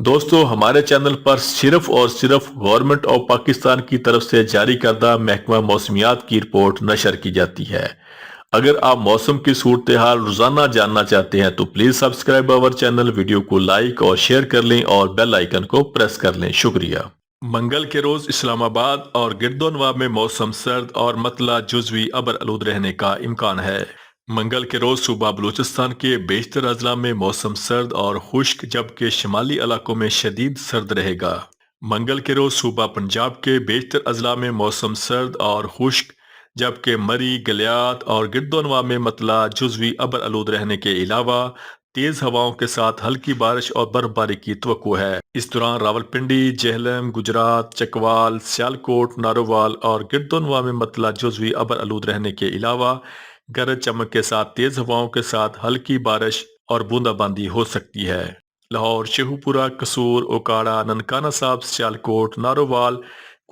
دوستو ہمارے چینل پر صرف اور صرف گورنمنٹ آف پاکستان کی طرف سے جاری کردہ محکمہ موسمیات کی رپورٹ نشر کی جاتی ہے۔ اگر آپ موسم کی صورتحال روزانہ جاننا چاہتے ہیں تو please subscribe our channel, video کو لائک اور شیئر کر لیں اور بیل آئیکن کو پریس کر لیں۔ شکریہ۔ منگل کے روز اسلام آباد اور گرد و نواح میں موسم سرد اور مطلع جزوی ابر آلود رہنے کا امکان ہے۔ منگل کے روز صوبہ بلوچستان کے بیشتر اضلاع میں موسم سرد اور خشک جبکہ شمالی علاقوں میں شدید سرد رہے گا۔ منگل کے روز صوبہ پنجاب کے بیشتر اضلاع میں موسم سرد اور خشک جبکہ مری، گلیات اور گرد و نواح میں مطلع جزوی ابر آلود رہنے کے علاوہ تیز ہواؤں کے ساتھ ہلکی بارش اور برف باری کی توقع ہے۔ اس دوران راولپنڈی، جہلم، گجرات، چکوال، سیالکوٹ، نارووال اور گرد و نواح میں مطلع جزوی ابر آلود رہنے کے علاوہ گرج چمک کے ساتھ تیز ہواؤں کے ساتھ ہلکی بارش اور بوندا باندی ہو سکتی ہے۔ لاہور، شیخوپورہ، قصور، اوکاڑہ، ننکانہ صاحب، سیالکوٹ، نارووال،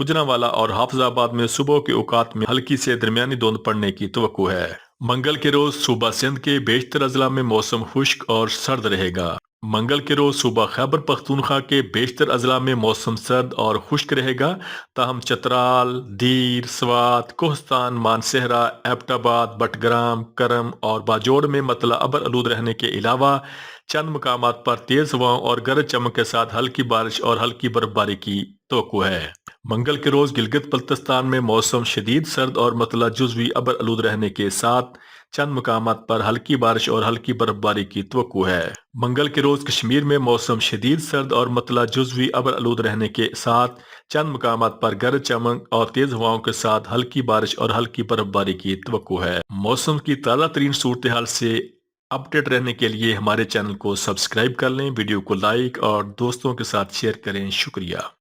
گجرانوالہ اور حافظ آباد میں صبح کے اوقات میں ہلکی سے درمیانی دھند پڑنے کی توقع ہے۔ منگل کے روز صوبہ سندھ کے بیشتر اضلاع میں موسم خشک اور سرد رہے گا۔ منگل کے روز صوبہ خیبر پختونخوا کے بیشتر اضلاع میں موسم سرد اور خشک رہے گا، تاہم چترال، دیر، سوات، کوہستان، مانسہرہ، ایبٹ آباد، بٹگرام، کرم اور باجوڑ میں مطلع ابر آلود رہنے کے علاوہ چند مقامات پر تیز ہواؤں اور گرج چمک کے ساتھ ہلکی بارش اور ہلکی برف باری کی توقع ہے۔ منگل کے روز گلگت بلتستان میں موسم شدید سرد اور مطلع جزوی ابر آلود رہنے کے ساتھ چند مقامات پر ہلکی بارش اور ہلکی برف باری کی توقع ہے۔ منگل کے روز کشمیر میں موسم شدید سرد اور مطلع جزوی ابر آلود رہنے کے ساتھ چند مقامات پر گرج چمک اور تیز ہواؤں کے ساتھ ہلکی بارش اور ہلکی برف باری کی توقع ہے۔ موسم کی تازہ ترین صورتحال سے اپڈیٹ رہنے کے لیے ہمارے چینل کو سبسکرائب کر لیں، ویڈیو کو لائک اور دوستوں کے ساتھ شیئر کریں۔ شکریہ۔